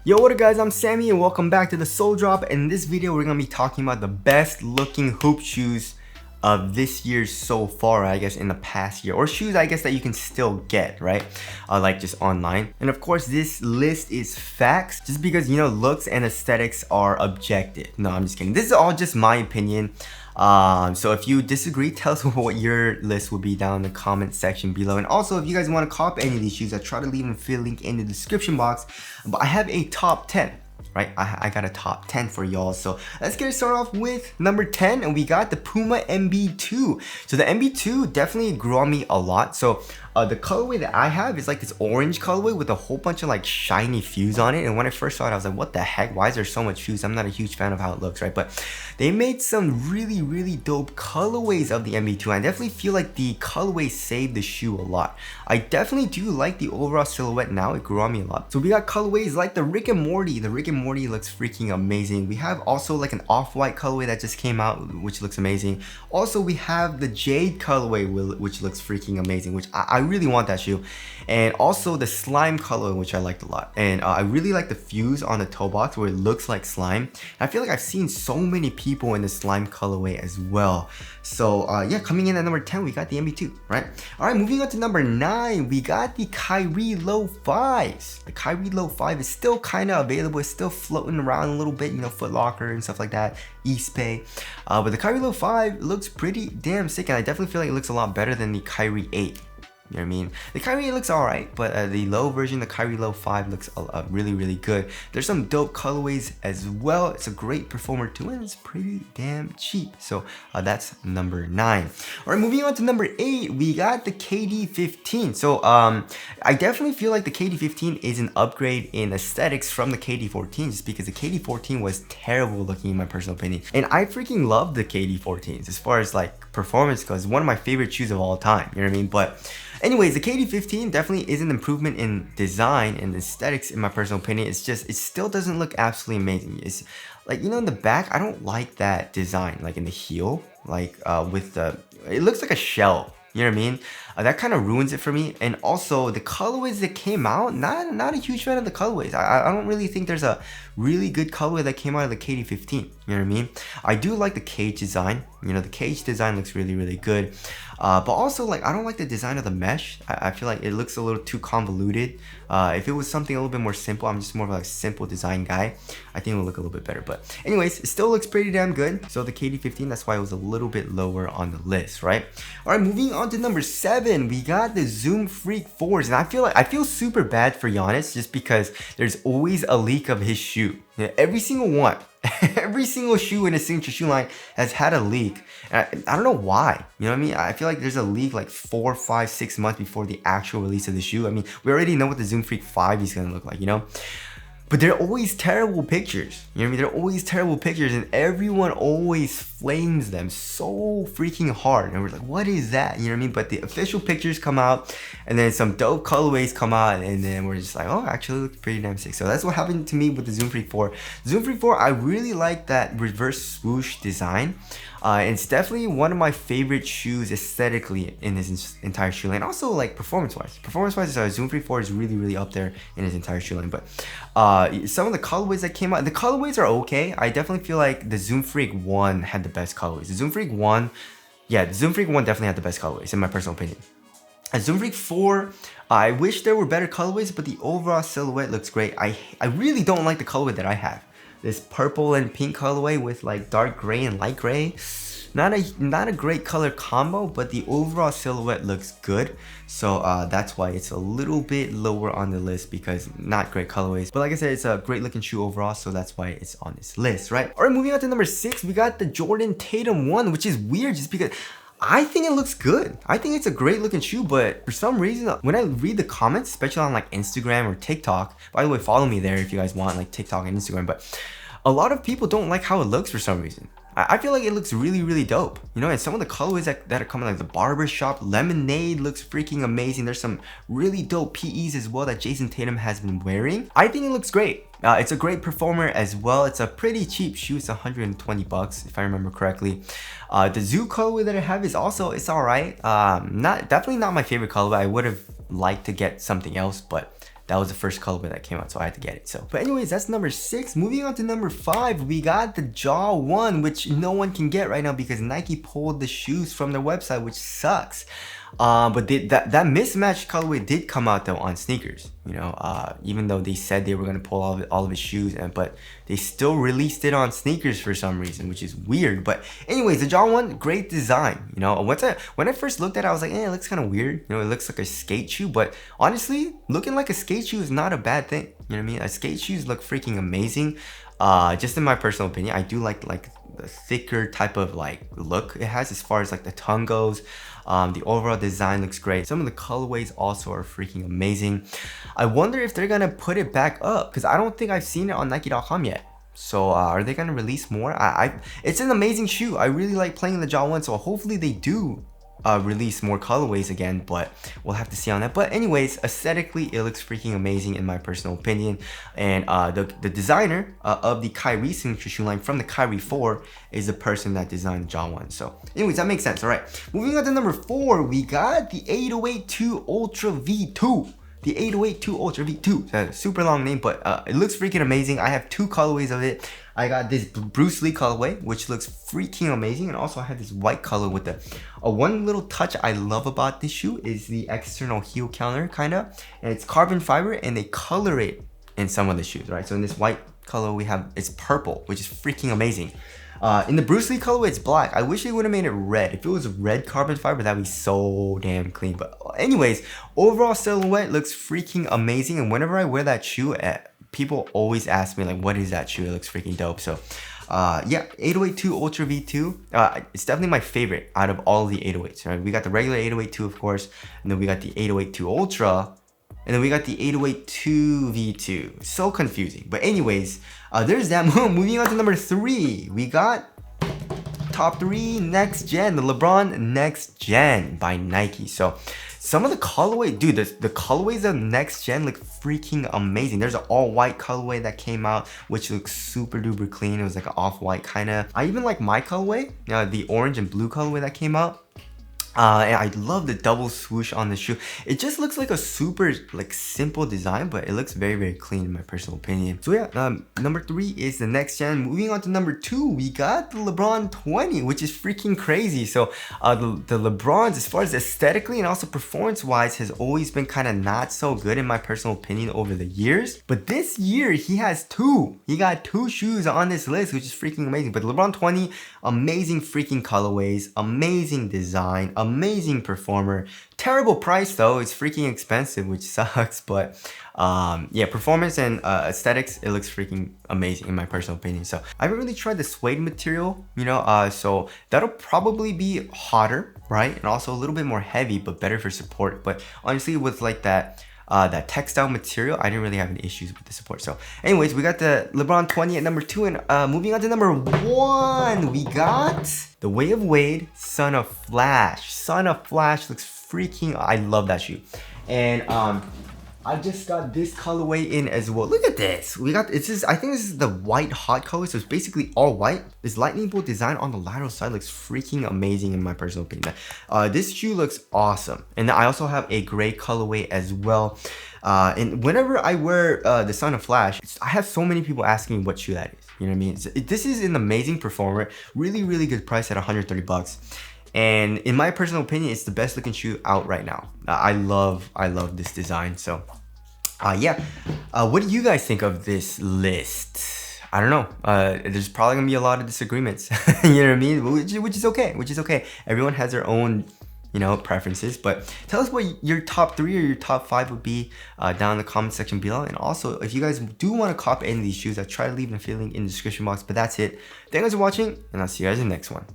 Yo, what up guys, I'm Sammy and welcome back to the Soul Drop. In this video, we're gonna be talking about the best looking hoop shoes of this year so far, I guess in the past year, or shoes I guess that you can still get, right? Like just online. And of course, this list is facts just because, you know, looks and aesthetics are objective. No, I'm just kidding. This is all just my opinion. So if you disagree, tell us what your list would be down in the comment section below. And also, if you guys want to cop any of these shoes, I try to leave a link in the description box. But I have a top 10, right? I got a top 10 for y'all. So let's get started off with number 10, and we got the Puma MV2. So the MV2 definitely grew on me a lot. So the colorway that I have is like this orange colorway with a whole bunch of like shiny fuse on it. And when I first saw it, I was like, what the heck? Why is there so much fuse? I'm not a huge fan of how it looks, right? But they made some really dope colorways of the MV2. I definitely feel like the colorway saved the shoe a lot. I definitely do like the overall silhouette now. It grew on me a lot. So we got colorways like the Rick and Morty. The Rick and Morty looks freaking amazing. We have also like an off-white colorway that just came out, which looks amazing. Also, we have the Jade colorway, which looks freaking amazing, which I really want that shoe. And also the slime color, which I liked a lot. And I really like the fuse on the toe box where it looks like slime. I feel like I've seen so many people in the slime colorway as well. So yeah, coming in at number 10, we got the MV2, right? All right, moving on to number 9, we got the Kyrie Low 5s. The Kyrie Low 5 is still kind of available. It's still floating around a little bit, you know, Foot Locker and stuff like that, Eastpay. But the Kyrie Low 5 looks pretty damn sick, and I definitely feel like it looks a lot better than the Kyrie 8. You know what I mean? The Kyrie 8 looks alright, but the low version, the Kyrie Low 5 looks really good. There's some dope colorways as well. It's a great performer too, and it's pretty damn cheap. So that's number 9. Alright, moving on to number 8, we got the KD15. So I definitely feel like the KD15 is an upgrade in aesthetics from the KD14, just because the KD14 was terrible looking in my personal opinion. And I freaking love the KD14s as far as like performance goes. One of my favorite shoes of all time, you know what I mean? But anyways, the KD15 definitely is an improvement in design and aesthetics in my personal opinion. It's just, it still doesn't look absolutely amazing. It's like, you know, in the back, I don't like that design, like in the heel, like with the, it looks like a shell. You know what I mean? That kind of ruins it for me. And also the colorways that came out, not a huge fan of the colorways. I don't really think there's a really good colorway that came out of the KD15. You know what I mean? I do like the cage design. You know, the cage design looks really good. But also, like, I don't like the design of the mesh. I feel like it looks a little too convoluted. If it was something a little bit more simple, I'm just more of like a simple design guy, I think it would look a little bit better. But anyways, it still looks pretty damn good. So the KD15, that's why it was a little bit lower on the list, right? All right, moving on to number 7, we got the Zoom Freak 4s. And I feel super bad for Giannis just because there's always a leak of his shoe. Yeah, every single one. Every single shoe in his signature shoe line has had a leak. And I don't know why. You know what I mean? I feel like there's a leak like 4, 5, 6 months before the actual release of the shoe. I mean, we already know what the Zoom Freak 5 is going to look like, you know? But they're always terrible pictures. You know what I mean? They're always terrible pictures, and everyone always flames them so freaking hard. And we're like, what is that? You know what I mean? But the official pictures come out, and then some dope colorways come out, and then we're just like, oh, actually it looks pretty damn sick. So that's what happened to me with the Zoom Freak 4. Zoom Freak 4, I really like that reverse swoosh design. It's definitely one of my favorite shoes aesthetically in his entire shoe line. Also, like performance-wise. Performance-wise, Zoom Freak 4 is really up there in his entire shoe line. But some of the colorways that came out, the colorways are okay. I definitely feel like the Zoom Freak 1 had the best colorways. The Zoom Freak 1, yeah, the Zoom Freak 1 definitely had the best colorways in my personal opinion. Zoom Freak 4, I wish there were better colorways, but the overall silhouette looks great. I really don't like the colorway that I have. This purple and pink colorway with like dark gray and light gray. Not a great color combo, but the overall silhouette looks good. So that's why it's a little bit lower on the list, because not great colorways. But like I said, it's a great looking shoe overall, so that's why it's on this list, right? All right, moving on to number 6, we got the Jordan Tatum 1, which is weird just because I think it looks good. I think it's a great looking shoe, but for some reason, when I read the comments, especially on like Instagram or TikTok, by the way, follow me there if you guys want, like TikTok and Instagram, but a lot of people don't like how it looks for some reason. I feel like it looks really dope, you know, and some of the colorways that are coming, like the barbershop lemonade looks freaking amazing. There's some really dope PEs as well that Jason Tatum has been wearing. I think it looks great. It's a great performer as well. It's a pretty cheap shoe. It's 120 bucks if I remember correctly. The Zoo colorway that I have is also, it's all right. Definitely not my favorite colorway. I would have liked to get something else, but that was the first colorway that came out, so I had to get it. So, but anyways, that's number 6. Moving on to number 5, we got the Jaw 1, which no one can get right now because Nike pulled the shoes from their website, which sucks. But that mismatched colorway did come out though on sneakers, you know, even though they said they were going to pull all of his shoes, but they still released it on sneakers for some reason, which is weird. But anyways, the Jaw 1, great design, you know. When I first looked at it, I was like, it looks kind of weird, you know, it looks like a skate shoe, but honestly, looking like a skate shoe is not a bad thing, you know what I mean? A skate shoes look freaking amazing. Just in my personal opinion, I do like the thicker type of like look it has as far as like the tongue goes. The overall design looks great. Some of the colorways also are freaking amazing. I wonder if they're gonna put it back up because I don't think I've seen it on Nike.com yet. So are they gonna release more? It's an amazing shoe. I really like playing the Jaw 1, so hopefully they do release more colorways again, but we'll have to see on that. But anyways, aesthetically it looks freaking amazing in my personal opinion. And the designer of the Kyrie signature shoe line from the Kyrie 4 is the person that designed the Jaw 1. So anyways, that makes sense. All right, moving on to number 4, we got the 808-2 Ultra V2. The 808-2 Ultra V2. That's a super long name, but it looks freaking amazing. I have 2 colorways of it. I got this Bruce Lee colorway, which looks freaking amazing, and also I have this white color with the one little touch I love about this shoe is the external heel counter, kinda, and it's carbon fiber, and they color it in some of the shoes, right? So in this white color we have, it's purple, which is freaking amazing. In the Bruce Lee colorway, it's black. I wish they would have made it red. If it was red carbon fiber, that'd be so damn clean. But anyways, overall silhouette looks freaking amazing. And whenever I wear that shoe, people always ask me like, what is that shoe? It looks freaking dope. So yeah, 808-2 Ultra V2. It's definitely my favorite out of all the 808s, right? We got the regular 808-2, of course, and then we got the 808-2 Ultra, and then we got the 808-2 V2. So confusing. But anyways, there's that. Moving on to number 3. We got top 3 next gen, the LeBron Next Gen by Nike. So some of the colorway, dude, the colorways of next gen look freaking amazing. There's an all white colorway that came out, which looks super duper clean. It was like an off-white kind of. I even like my colorway, the orange and blue colorway that came out. And I love the double swoosh on the shoe. It just looks like a super like simple design, but it looks very, very clean in my personal opinion. So yeah, number 3 is the next gen. Moving on to number 2, we got the LeBron 20, which is freaking crazy. So the LeBrons, as far as aesthetically and also performance wise, has always been kind of not so good in my personal opinion over the years. But this year he has 2. He got 2 shoes on this list, which is freaking amazing. But the LeBron 20, amazing freaking colorways, amazing design, amazing performer. Terrible price though, it's freaking expensive, which sucks. But yeah, performance and aesthetics, it looks freaking amazing in my personal opinion. So I haven't really tried the suede material, you know, so that'll probably be hotter, right? And also a little bit more heavy, but better for support. But honestly, with like that textile material, I didn't really have any issues with the support. So anyways, we got the LeBron 20 at number 2, and moving on to number 1, we got the Way of Wade Son of Flash. Son of Flash looks freaking, I love that shoe. And I just got this colorway in as well. Look at this. We got, it's just, I think this is the white hot color, so it's basically all white. This lightning bolt design on the lateral side looks freaking amazing in my personal opinion. This shoe looks awesome. And I also have a gray colorway as well. And whenever I wear the Son of Flash, I have so many people asking me what shoe that is. You know what I mean? This is an amazing performer. Really, really good price at 130 bucks. And in my personal opinion, it's the best looking shoe out right now. I love this design. So yeah, what do you guys think of this list? I don't know. There's probably gonna be a lot of disagreements. You know what I mean? Which is okay. Which is okay. Everyone has their own, you know, preferences. But tell us what your top 3 or your top 5 would be down in the comment section below. And also, if you guys do want to cop any of these shoes, I'll try to leave a link in the description box. But that's it. Thank you guys for watching, and I'll see you guys in the next one.